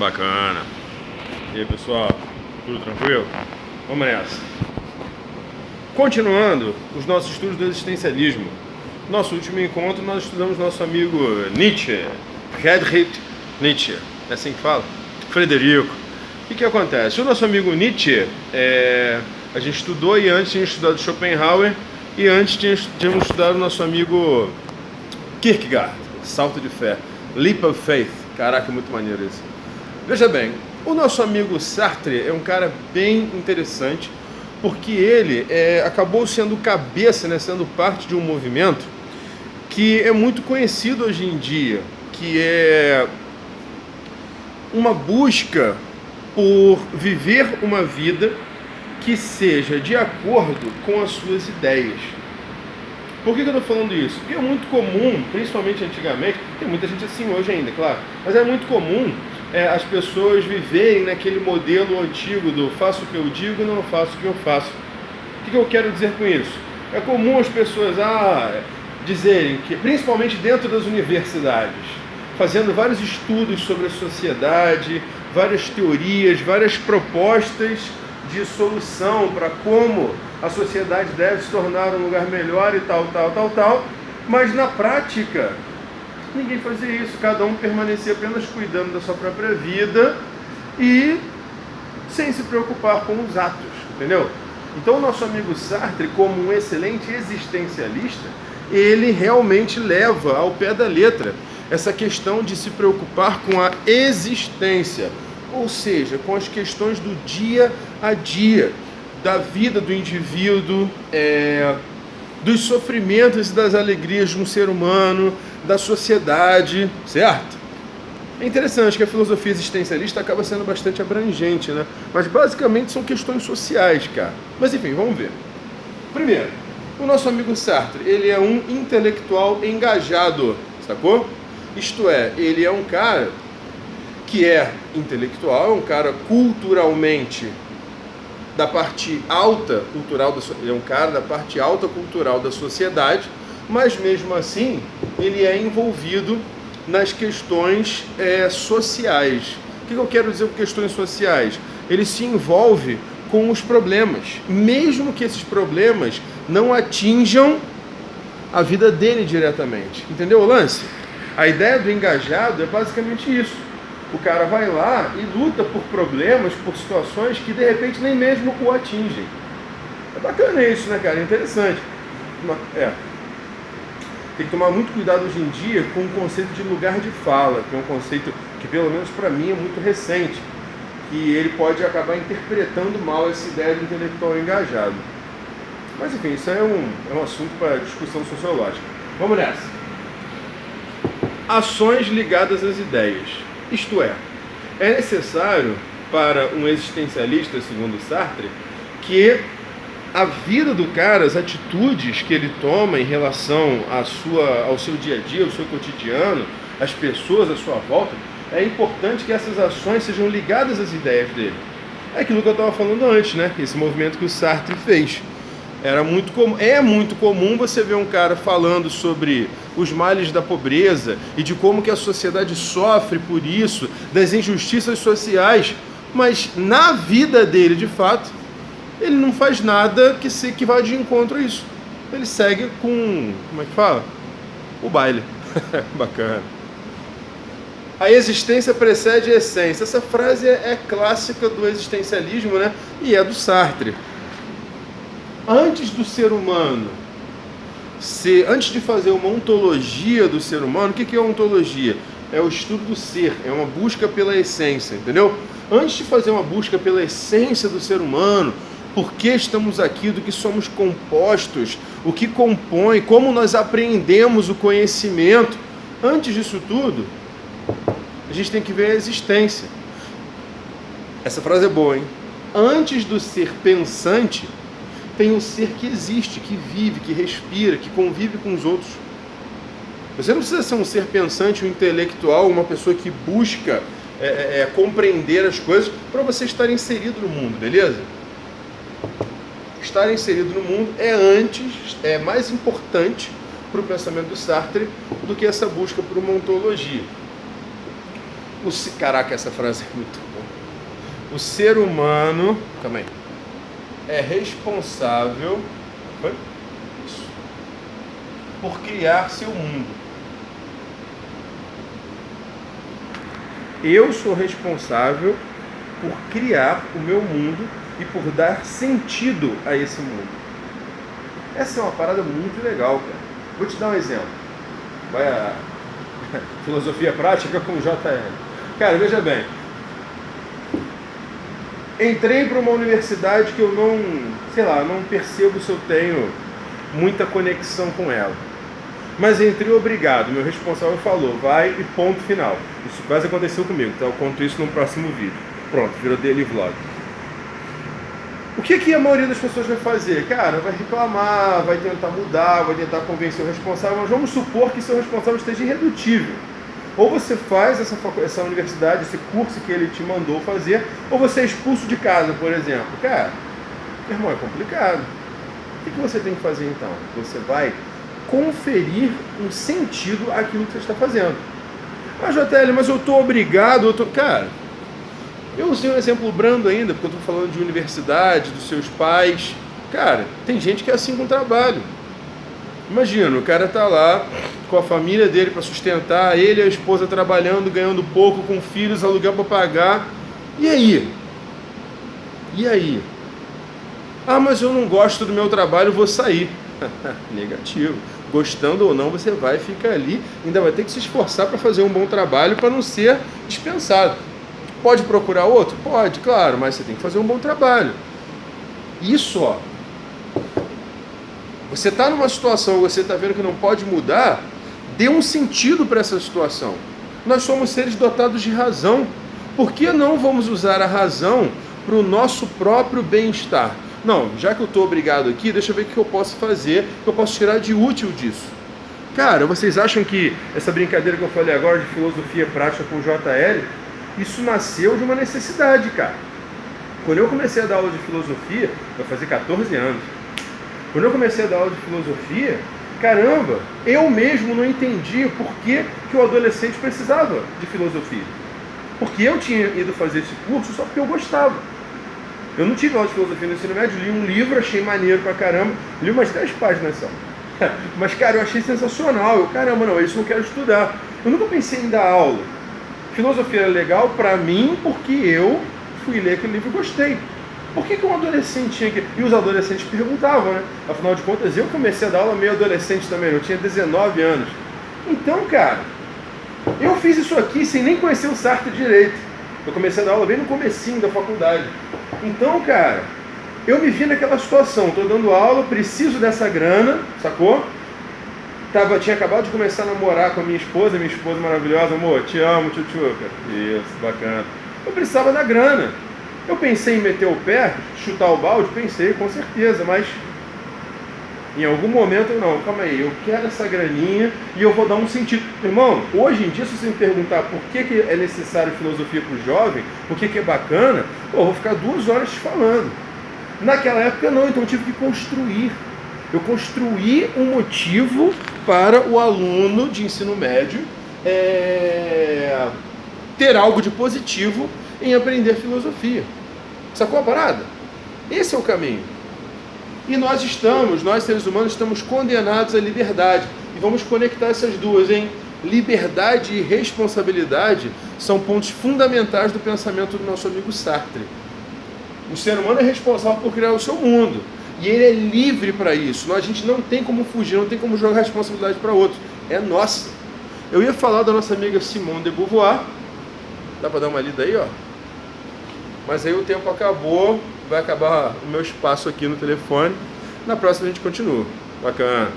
Bacana. E aí, pessoal, tudo tranquilo? Vamos nessa. Continuando os nossos estudos do existencialismo. Nosso último encontro nós estudamos nosso amigo Nietzsche, Friedrich Nietzsche, é assim que fala? Frederico. O que acontece? O nosso amigo Nietzsche, a gente estudou e antes tinha estudado Schopenhauer e antes tínhamos estudado o nosso amigo Kierkegaard, Salto de Fé, Leap of Faith. Caraca, muito maneiro isso. Veja bem, o nosso amigo Sartre é um cara bem interessante, porque ele acabou sendo cabeça, sendo parte de um movimento que é muito conhecido hoje em dia, que é uma busca por viver uma vida que seja de acordo com as suas ideias. Por que eu estou falando isso? Porque é muito comum, principalmente antigamente, tem muita gente assim hoje ainda, claro, mas é muito comum as pessoas viverem naquele modelo antigo do faço o que eu digo, não faço o que eu faço. O que eu quero dizer com isso? É comum as pessoas dizerem que, principalmente dentro das universidades, fazendo vários estudos sobre a sociedade, várias teorias, várias propostas de solução para como a sociedade deve se tornar um lugar melhor e tal, mas na prática ninguém fazia isso, cada um permanecia apenas cuidando da sua própria vida e sem se preocupar com os atos, entendeu? Então o nosso amigo Sartre, como um excelente existencialista, ele realmente leva ao pé da letra essa questão de se preocupar com a existência, ou seja, com as questões do dia a dia, da vida do indivíduo, dos sofrimentos e das alegrias de um ser humano, da sociedade, certo? É interessante que a filosofia existencialista acaba sendo bastante abrangente, né? Mas basicamente são questões sociais, cara. Mas enfim, vamos ver. Primeiro, o nosso amigo Sartre, ele é um intelectual engajado, sacou? Isto é, ele é um cara que é intelectual, é um cara culturalmente da parte alta cultural, ele é um cara da parte alta cultural da sociedade, mas mesmo assim ele é envolvido nas questões sociais. O que eu quero dizer com questões sociais? Ele se envolve com os problemas, mesmo que esses problemas não atinjam a vida dele diretamente. Entendeu o lance? A ideia do engajado é basicamente isso. O cara vai lá e luta por problemas, por situações que de repente nem mesmo o atingem. É bacana isso, né, cara? É interessante. Tem que tomar muito cuidado hoje em dia com o conceito de lugar de fala, que é um conceito que, pelo menos para mim, é muito recente, que ele pode acabar interpretando mal essa ideia do intelectual engajado. Mas enfim, isso é um assunto para discussão sociológica. Vamos nessa. Ações ligadas às ideias. Isto é necessário para um existencialista, segundo Sartre, que a vida do cara, as atitudes que ele toma em relação ao seu dia a dia, ao seu cotidiano, às pessoas à sua volta, é importante que essas ações sejam ligadas às ideias dele. É aquilo que eu estava falando antes, né? Esse movimento que o Sartre fez. É muito comum você ver um cara falando sobre os males da pobreza e de como que a sociedade sofre por isso, das injustiças sociais, mas na vida dele, de fato, ele não faz nada que vá de encontro a isso. Ele segue com, como é que fala? O baile. Bacana. A existência precede a essência. Essa frase é clássica do existencialismo, né? E é do Sartre. Antes do ser humano, antes de fazer uma ontologia do ser humano, o que é ontologia? É o estudo do ser, é uma busca pela essência, entendeu? Antes de fazer uma busca pela essência do ser humano, por que estamos aqui, do que somos compostos, o que compõe, como nós apreendemos o conhecimento, antes disso tudo, a gente tem que ver a existência. Essa frase é boa, hein? Antes do ser pensante, tem o ser que existe, que vive, que respira, que convive com os outros. Você não precisa ser um ser pensante, um intelectual, uma pessoa que busca compreender as coisas para você estar inserido no mundo, beleza? Estar inserido no mundo é mais importante para o pensamento do Sartre do que essa busca por uma ontologia. Caraca, essa frase é muito boa. O ser humano, calma aí, é responsável por criar seu mundo. Eu sou responsável por criar o meu mundo e por dar sentido a esse mundo. Essa é uma parada muito legal, cara. Vou te dar um exemplo. Vai a filosofia prática com o JL. Cara, veja bem. Entrei para uma universidade que eu não percebo se eu tenho muita conexão com ela. Mas entrei obrigado. Meu responsável falou, vai e ponto final. Isso quase aconteceu comigo, então eu conto isso no próximo vídeo. Pronto, virou daily vlog. O que a maioria das pessoas vai fazer? Cara, vai reclamar, vai tentar mudar, vai tentar convencer o responsável, mas vamos supor que seu responsável esteja irredutível. Ou você faz essa universidade, esse curso que ele te mandou fazer, ou você é expulso de casa, por exemplo. Cara, irmão, é complicado. O que você tem que fazer então? Você vai conferir um sentido àquilo que você está fazendo. Mas, JL, mas eu estou obrigado, Cara, eu usei um exemplo brando ainda, porque eu estou falando de universidade, dos seus pais. Cara, tem gente que é assim com o trabalho. Imagina, o cara tá lá com a família dele para sustentar, ele e a esposa trabalhando, ganhando pouco, com filhos, aluguel para pagar. E aí? E aí? Ah, mas eu não gosto do meu trabalho, vou sair. Negativo. Gostando ou não, você vai ficar ali, ainda vai ter que se esforçar para fazer um bom trabalho para não ser dispensado. Pode procurar outro? Pode, claro, mas você tem que fazer um bom trabalho. Isso, ó. Você está numa situação, você está vendo que não pode mudar, dê um sentido para essa situação. Nós somos seres dotados de razão. Por que não vamos usar a razão para o nosso próprio bem-estar? Não, já que eu estou obrigado aqui, deixa eu ver o que eu posso fazer, que eu posso tirar de útil disso. Cara, vocês acham que essa brincadeira que eu falei agora de filosofia prática com o JL, isso nasceu de uma necessidade, cara. Quando eu comecei a dar aula de filosofia, vai fazer 14 anos. Quando eu comecei a dar aula de filosofia, caramba, eu mesmo não entendia por que o adolescente precisava de filosofia. Porque eu tinha ido fazer esse curso só porque eu gostava. Eu não tive aula de filosofia no ensino médio, li um livro, achei maneiro pra caramba, li umas 10 páginas só. Mas, cara, eu achei sensacional. Eu, caramba, não, isso eu não quero estudar. Eu nunca pensei em dar aula. Filosofia era legal pra mim porque eu fui ler aquele livro e gostei. Por que um adolescente tinha que... E os adolescentes perguntavam, né? Afinal de contas, eu comecei a dar aula meio adolescente também, eu tinha 19 anos. Então, cara, eu fiz isso aqui sem nem conhecer o Sartre direito. Eu comecei a dar aula bem no comecinho da faculdade. Então, cara, eu me vi naquela situação, estou dando aula, preciso dessa grana, sacou? Tinha acabado de começar a namorar com a minha esposa maravilhosa, amor, te amo, tchutchuca. Isso, bacana. Eu precisava da grana. Eu pensei em meter o pé, chutar o balde, pensei, com certeza, mas em algum momento, não, calma aí, eu quero essa graninha e eu vou dar um sentido. Irmão, hoje em dia, se você me perguntar por que é necessário filosofia para o jovem, por que é bacana, eu vou ficar 2 horas te falando. Naquela época não, então eu tive que construir. Eu construí um motivo para o aluno de ensino médio ter algo de positivo em aprender filosofia. Sacou a parada? Esse é o caminho. E nós seres humanos, estamos condenados à liberdade. E vamos conectar essas duas, hein? Liberdade e responsabilidade são pontos fundamentais do pensamento do nosso amigo Sartre. O ser humano é responsável por criar o seu mundo. E ele é livre para isso. A gente não tem como fugir, não tem como jogar a responsabilidade para outros. É nossa. Eu ia falar da nossa amiga Simone de Beauvoir. Dá para dar uma lida aí, ó? Mas aí o tempo acabou, vai acabar o meu espaço aqui no telefone. Na próxima a gente continua. Bacana.